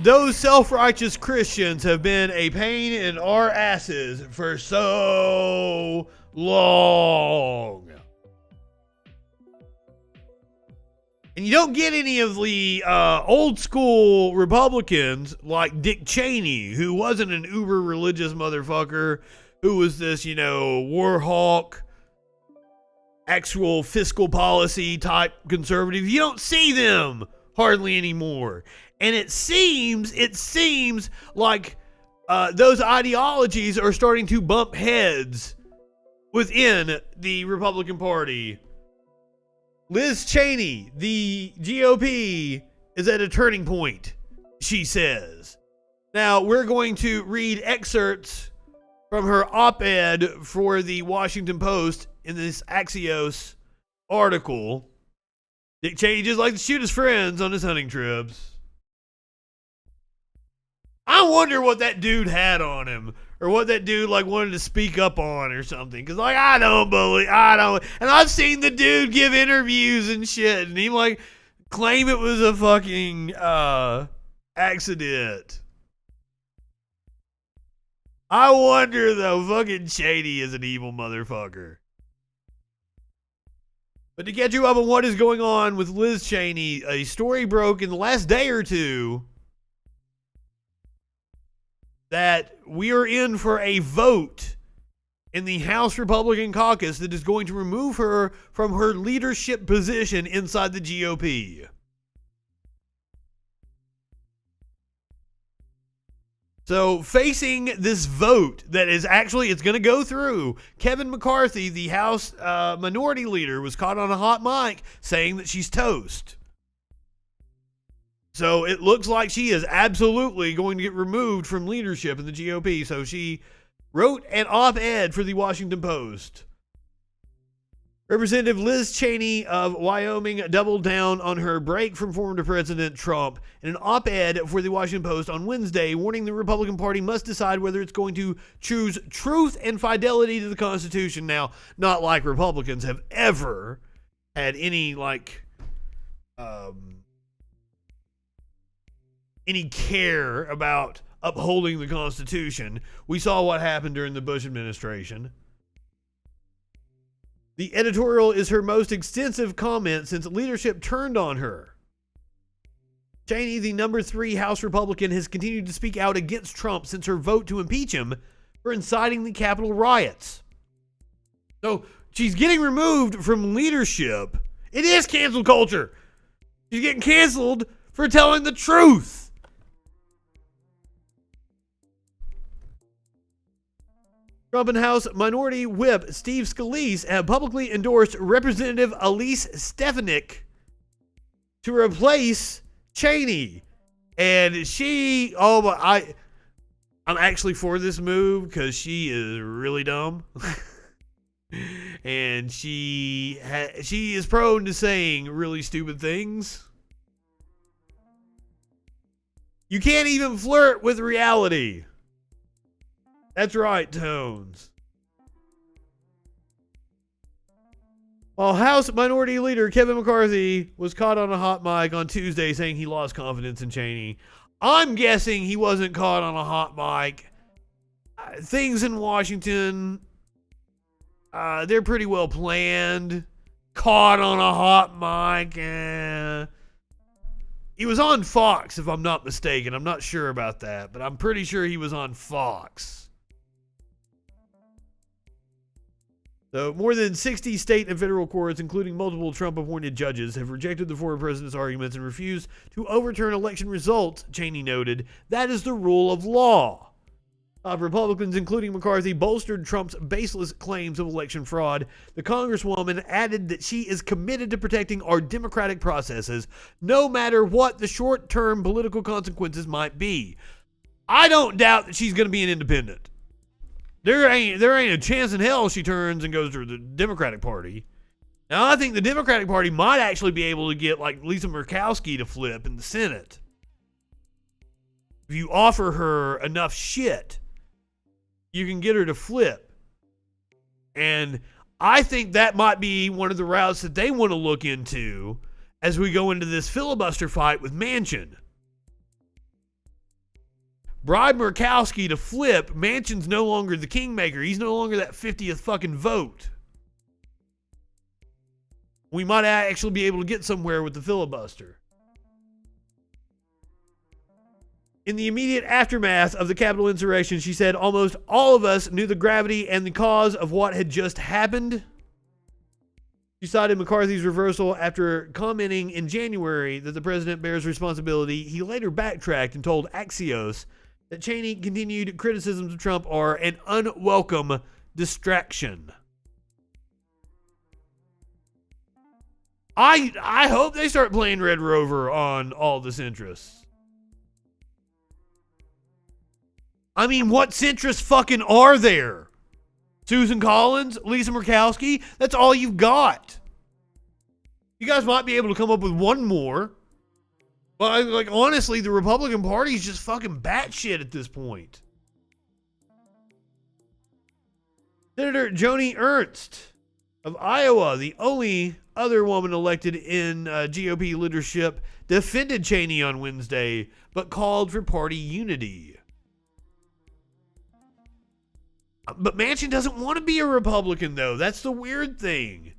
Those self-righteous Christians have been a pain in our asses for so long. And you don't get any of the old school Republicans like Dick Cheney, who wasn't an uber religious motherfucker, who was this, war hawk, actual fiscal policy type conservative. You don't see them hardly anymore. And it seems like those ideologies are starting to bump heads within the Republican Party. Liz Cheney, the GOP, is at a turning point, she says. Now, we're going to read excerpts from her op-ed for the Washington Post in this Axios article. Dick Cheney just likes to shoot his friends on his hunting trips. I wonder what that dude had on him, or what that dude wanted to speak up on or something. Cause I don't. And I've seen the dude give interviews and shit, and he claim it was a fucking accident. I wonder though, fucking Cheney is an evil motherfucker. But to catch you up on what is going on with Liz Cheney, a story broke in the last day or two that we are in for a vote in the House Republican caucus that is going to remove her from her leadership position inside the GOP. So facing this vote that is actually, it's going to go through, Kevin McCarthy, the House minority leader, was caught on a hot mic saying that she's toast. So it looks like she is absolutely going to get removed from leadership in the GOP. So she wrote an op-ed for the Washington Post. Representative Liz Cheney of Wyoming doubled down on her break from former President Trump in an op-ed for the Washington Post on Wednesday, warning the Republican Party must decide whether it's going to choose truth and fidelity to the Constitution. Now, not like Republicans have ever had any any care about upholding the Constitution. We saw what happened during the Bush administration. The editorial is her most extensive comment since leadership turned on her. Cheney, the number 3 House Republican, has continued to speak out against Trump since her vote to impeach him for inciting the Capitol riots. So she's getting removed from leadership. It is cancel culture. She's getting canceled for telling the truth. Trump and House Minority Whip Steve Scalise have publicly endorsed Representative Elise Stefanik to replace Cheney. And I'm actually for this move because she is really dumb. And she is prone to saying really stupid things. You can't even flirt with reality. That's right, Tones. While House Minority Leader Kevin McCarthy was caught on a hot mic on Tuesday saying he lost confidence in Cheney, I'm guessing he wasn't caught on a hot mic. Things in Washington, they're pretty well planned. Caught on a hot mic. He was on Fox, if I'm not mistaken. I'm not sure about that, but I'm pretty sure he was on Fox. So more than 60 state and federal courts, including multiple Trump-appointed judges, have rejected the former president's arguments and refused to overturn election results, Cheney noted. That is the rule of law. Republicans, including McCarthy, bolstered Trump's baseless claims of election fraud. The Congresswoman added that she is committed to protecting our democratic processes, no matter what the short-term political consequences might be. I don't doubt that she's going to be an independent. There ain't a chance in hell she turns and goes to the Democratic Party. Now, I think the Democratic Party might actually be able to get Lisa Murkowski to flip in the Senate. If you offer her enough shit, you can get her to flip. And I think that might be one of the routes that they want to look into as we go into this filibuster fight with Manchin. bribe Murkowski to flip, Manchin's no longer the kingmaker. He's no longer that 50th fucking vote. We might actually be able to get somewhere with the filibuster. In the immediate aftermath of the Capitol insurrection, she said, almost all of us knew the gravity and the cause of what had just happened. She cited McCarthy's reversal after commenting in January that the president bears responsibility. He later backtracked and told Axios that Cheney continued criticisms of Trump are an unwelcome distraction. I hope they start playing Red Rover on all the centrists. I mean, what centrists fucking are there? Susan Collins, Lisa Murkowski, that's all you've got. You guys might be able to come up with one more. But, like, honestly, the Republican Party is just fucking batshit at this point. Senator Joni Ernst of Iowa, the only other woman elected in GOP leadership, defended Cheney on Wednesday, but called for party unity. But Manchin doesn't want to be a Republican, though. That's the weird thing.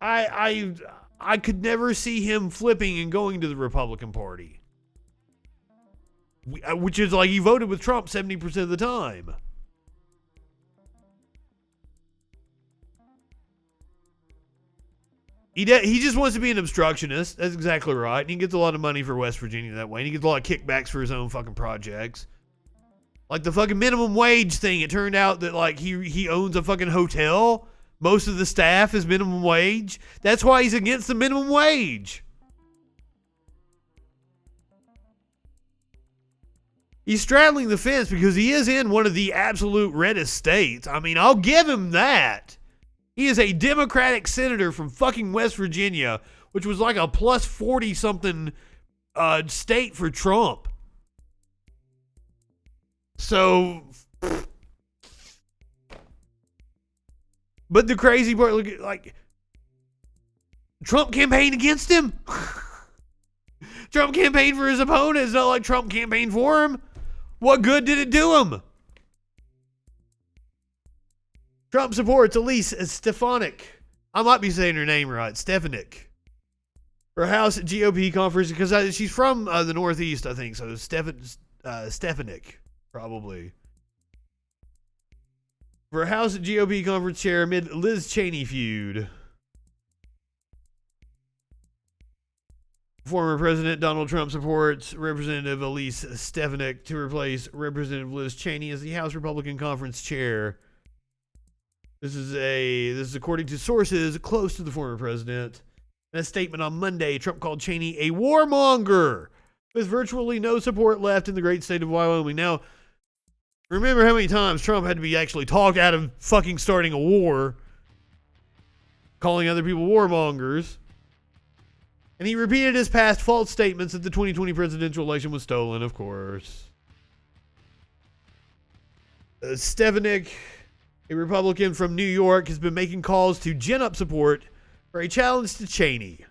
I could never see him flipping and going to the Republican Party. Which is like he voted with Trump 70% of the time. He just wants to be an obstructionist. That's exactly right. And he gets a lot of money for West Virginia that way. And he gets a lot of kickbacks for his own fucking projects. Like the fucking minimum wage thing. It turned out that like he owns a fucking hotel. Most of the staff is minimum wage. That's why he's against the minimum wage. He's straddling the fence because he is in one of the absolute reddest states. I mean, I'll give him that. He is a Democratic senator from fucking West Virginia, which was like a plus 40 something state for Trump. So, but the crazy part, look at, like, Trump campaigned against him. Trump campaigned for his opponent. It's not like Trump campaigned for him. What good did it do him? Trump supports Elise Stefanik. I might be saying her name right. Stefanik. For House GOP conference, because she's from the Northeast, I think. So Stefanik, probably. For House GOP conference chair amid Liz Cheney feud. Former President Donald Trump supports Representative Elise Stefanik to replace Representative Liz Cheney as the House Republican Conference chair. This is according to sources close to the former president. In a statement on Monday, Trump called Cheney a warmonger with virtually no support left in the great state of Wyoming. Now, remember how many times Trump had to be actually talked out of fucking starting a war, calling other people warmongers. And he repeated his past false statements that the 2020 presidential election was stolen, of course. Stefanik, a Republican from New York, has been making calls to gin up support for a challenge to Cheney.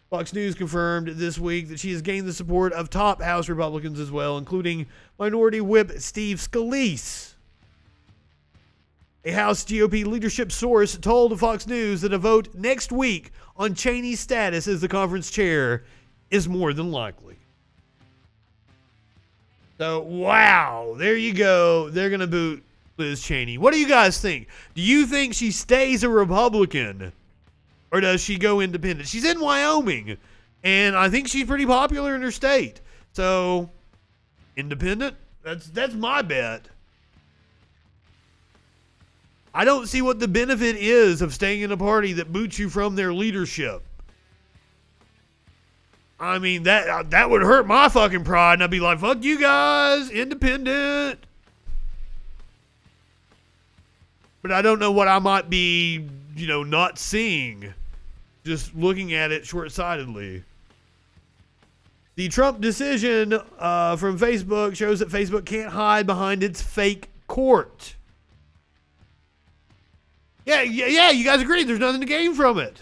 Fox News confirmed this week that she has gained the support of top House Republicans as well, including Minority Whip Steve Scalise. A House GOP leadership source told Fox News that a vote next week on Cheney's status as the conference chair is more than likely. So, wow, there you go. They're going to boot Liz Cheney. What do you guys think? Do you think she stays a Republican or does she go independent? She's in Wyoming, and I think she's pretty popular in her state. So, independent? That's my bet. I don't see what the benefit is of staying in a party that boots you from their leadership. I mean, that would hurt my fucking pride, and I'd be like, fuck you guys, independent. But I don't know what I might be, not seeing, just looking at it short-sightedly. The Trump decision from Facebook shows that Facebook can't hide behind its fake court. Yeah, you guys agree. There's nothing to gain from it.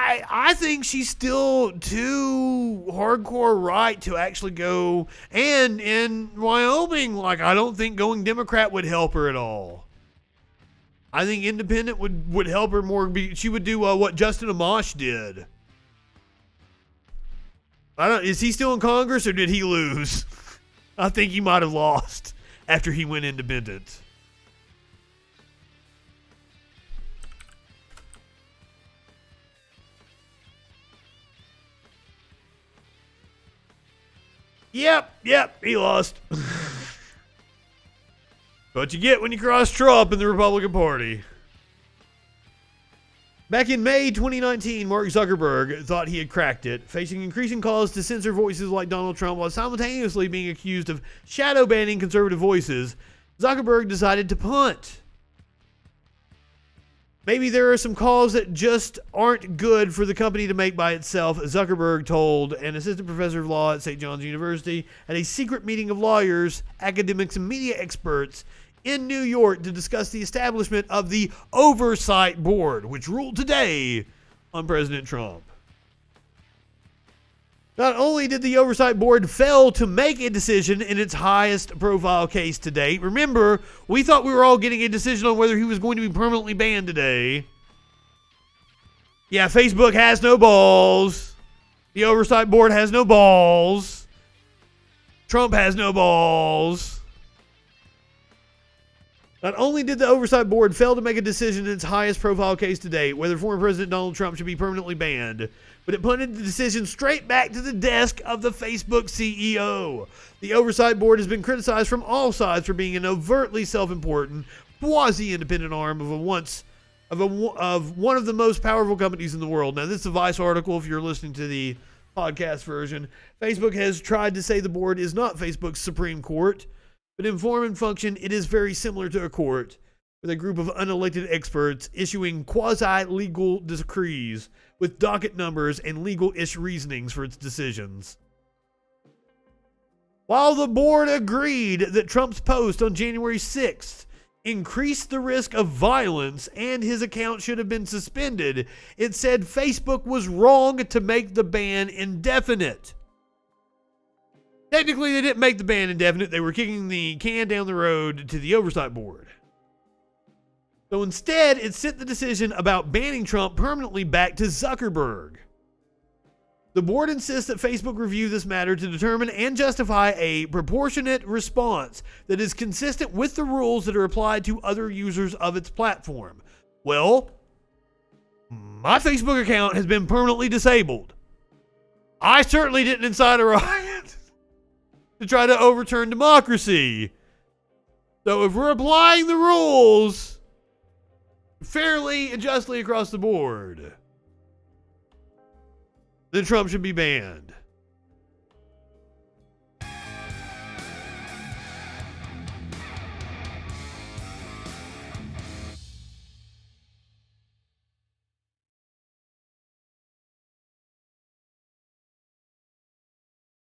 I think she's still too hardcore right to actually go. And in Wyoming, like, I don't think going Democrat would help her at all. I think independent would help her more. She would do what Justin Amash did. Is he still in Congress or did he lose? I think he might have lost after he went independent. Yep, he lost. What you get when you cross Trump in the Republican Party. Back in May 2019, Mark Zuckerberg thought he had cracked it, facing increasing calls to censor voices like Donald Trump while simultaneously being accused of shadow banning conservative voices. Zuckerberg decided to punt. Maybe there are some calls that just aren't good for the company to make by itself, Zuckerberg told an assistant professor of law at St. John's University at a secret meeting of lawyers, academics, and media experts in New York to discuss the establishment of the Oversight Board, which ruled today on President Trump. Not only did the Oversight Board fail to make a decision in its highest profile case to date, remember, we thought we were all getting a decision on whether he was going to be permanently banned today. Yeah, Facebook has no balls. The Oversight Board has no balls. Trump has no balls. Not only did the Oversight Board fail to make a decision in its highest profile case to date, whether former President Donald Trump should be permanently banned, but it punted the decision straight back to the desk of the Facebook CEO. The Oversight Board has been criticized from all sides for being an overtly self-important, quasi-independent arm of one of the most powerful companies in the world. Now, this is a Vice article if you're listening to the podcast version. Facebook has tried to say the board is not Facebook's Supreme Court, but in form and function, it is very similar to a court, with a group of unelected experts issuing quasi-legal decrees with docket numbers and legal-ish reasonings for its decisions. While the board agreed that Trump's post on January 6th increased the risk of violence and his account should have been suspended, it said Facebook was wrong to make the ban indefinite. Technically, they didn't make the ban indefinite. They were kicking the can down the road to the Oversight Board. So instead, it sent the decision about banning Trump permanently back to Zuckerberg. The board insists that Facebook review this matter to determine and justify a proportionate response that is consistent with the rules that are applied to other users of its platform. Well, my Facebook account has been permanently disabled. I certainly didn't incite a riot to try to overturn democracy. So if we're applying the rules fairly and justly across the board, then Trump should be banned.